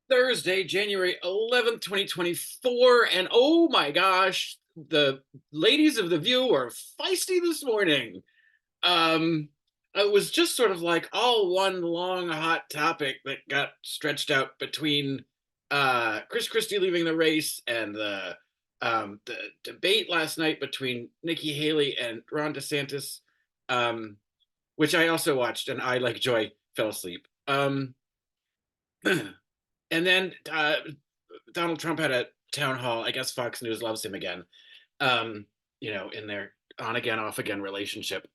Thursday, January 11th, 2024. And oh my gosh, the ladies of The View are feisty this morning. Um, it was just sort of like all one long hot topic that got stretched out between Chris Christie leaving the race and the debate last night between Nikki Haley and Ron DeSantis, um, which I also watched, and I, like Joy, fell asleep. And then Donald Trump had a town hall. I guess Fox News loves him again. Um, in their on again, off again relationship.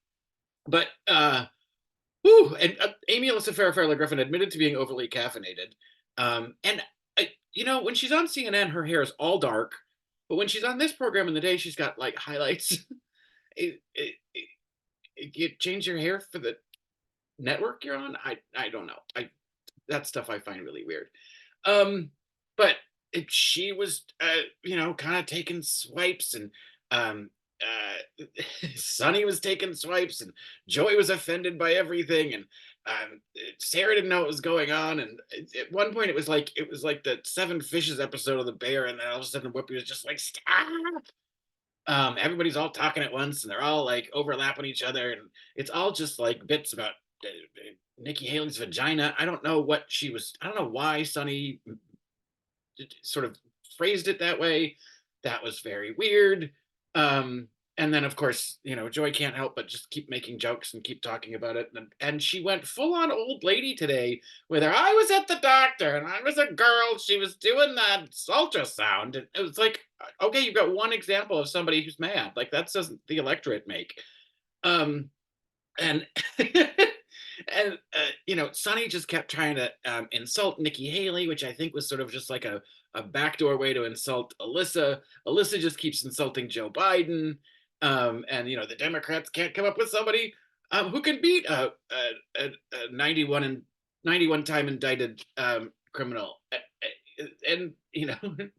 But and Amy Alyssa Farrah Griffin admitted to being overly caffeinated. And when she's on CNN, her hair is all dark. But when she's on this program in the day, she's got like highlights. You change your hair for the network you're on? I don't know. That stuff I find really weird. But she was, kind of taking swipes, and um, Sonny was taking swipes, and Joey was offended by everything, and Sarah didn't know what was going on. And at one point, it was like the Seven Fishes episode of The Bear, and then all of a sudden, Whoopi was just like, "Stop!" Everybody's all talking at once, and they're all like overlapping each other, and it's all just like bits about Nikki Haley's vagina. I don't know what she was. I don't know why Sonny sort of phrased it that way. That was very weird. And then, of course, Joy can't help but just keep making jokes and keep talking about it. And she went full on old lady today with her. I was at the doctor and I was a girl. She was doing that ultrasound. And it was like, okay, you've got one example of somebody who's mad. Like, that doesn't the electorate make. Um, and and Sonny just kept trying to insult Nikki Haley, which I think was sort of just like a backdoor way to insult Alyssa. Alyssa just keeps insulting Joe Biden, and the Democrats can't come up with somebody who can beat a 91 time indicted criminal. And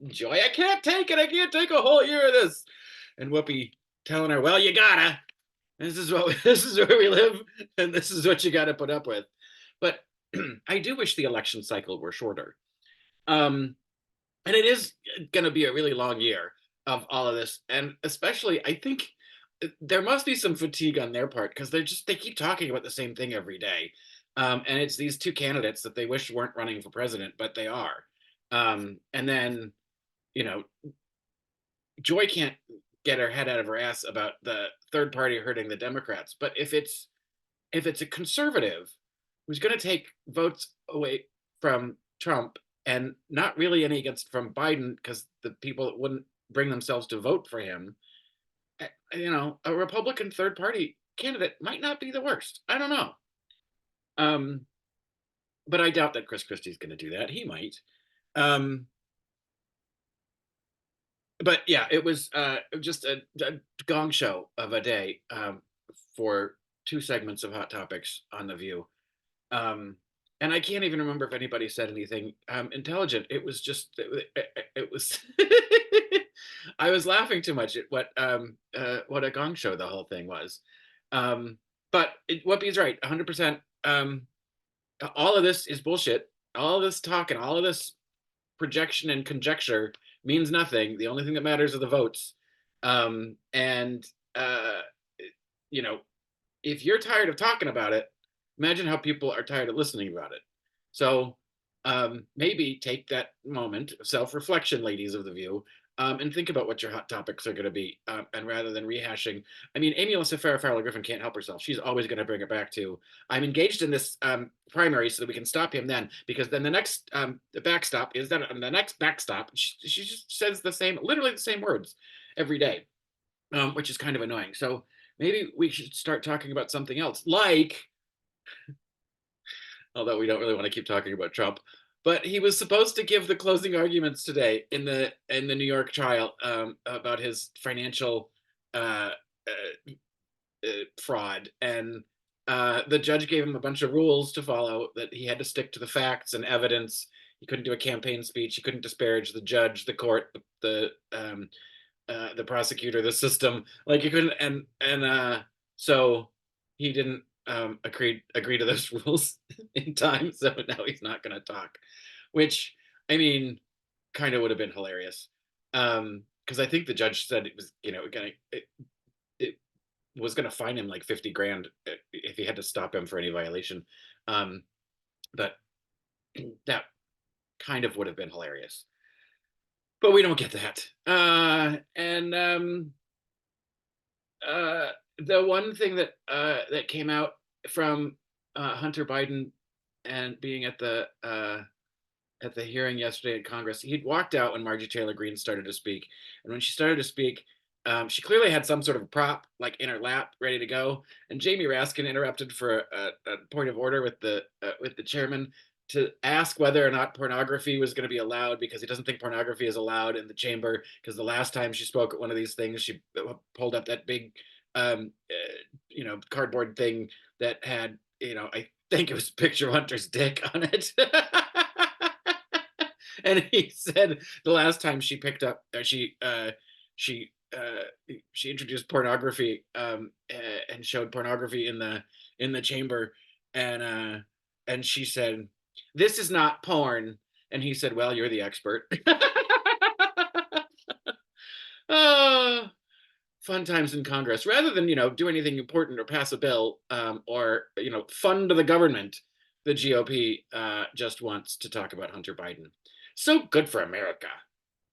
Joy, I can't take it. I can't take a whole year of this. And Whoopi telling her, "Well, you gotta. This is where we live, and this is what you got to put up with." But I do wish the election cycle were shorter. And it is going to be a really long year of all of this, and especially I think there must be some fatigue on their part because they keep talking about the same thing every day. And it's these two candidates that they wish weren't running for president, but they are. And then you know Joy can't get her head out of her ass about the third party hurting the Democrats. But if it's a conservative who's going to take votes away from Trump and not really any against from Biden because the people that wouldn't bring themselves to vote for him, a Republican third party candidate might not be the worst. I don't know. Um, but I doubt that Chris Christie's going to do that. He might. Um, but yeah, it was just a gong show of a day for two segments of Hot Topics on The View. Um, and I can't even remember if anybody said anything intelligent. It was just it was. I was laughing too much at what a gong show the whole thing was. But Whoopi's right, 100%. All of this is bullshit. All of this talk and all of this projection and conjecture means nothing. The only thing that matters are the votes. And you know, if you're tired of talking about it, imagine how people are tired of listening about it. So maybe take that moment of self-reflection, ladies of The View, and think about what your hot topics are going to be. And rather than rehashing, I mean, Amy Alyssa Farrah Griffin can't help herself. She's always going to bring it back to, I'm engaged in this primary so that we can stop him then, because then the next the backstop is that the next backstop, she just says literally the same words every day, which is kind of annoying. So maybe we should start talking about something else, like, although we don't really want to keep talking about Trump. But he was supposed to give the closing arguments today in the New York trial about his financial uh, fraud, and the judge gave him a bunch of rules to follow. That he had to stick to the facts and evidence. He couldn't do a campaign speech. He couldn't disparage the judge, the court, the prosecutor, the system. Like he couldn't, and so he didn't agree to those rules in time. So now he's not going to talk, which I mean, kind of would have been hilarious. Because I think the judge said it was, it was gonna fine him like 50 grand if he had to stop him for any violation. Um, but that kind of would have been hilarious. But we don't get that. And The one thing that came out from Hunter Biden and being at the hearing yesterday in Congress, he'd walked out when Margie Taylor Greene started to speak, and when she started to speak, she clearly had some sort of prop like in her lap, ready to go. And Jamie Raskin interrupted for a point of order with the chairman to ask whether or not pornography was going to be allowed because he doesn't think pornography is allowed in the chamber. Because the last time she spoke at one of these things, she pulled up that big, cardboard thing that had, I think it was a picture of Hunter's dick on it. And he said the last time she picked up, she she introduced pornography and showed pornography in the chamber, and and she said, "This is not porn." And he said, "Well, you're the expert." Oh, fun times in Congress. Rather than do anything important or pass a bill or fund the government, the GOP just wants to talk about Hunter Biden. So good for America.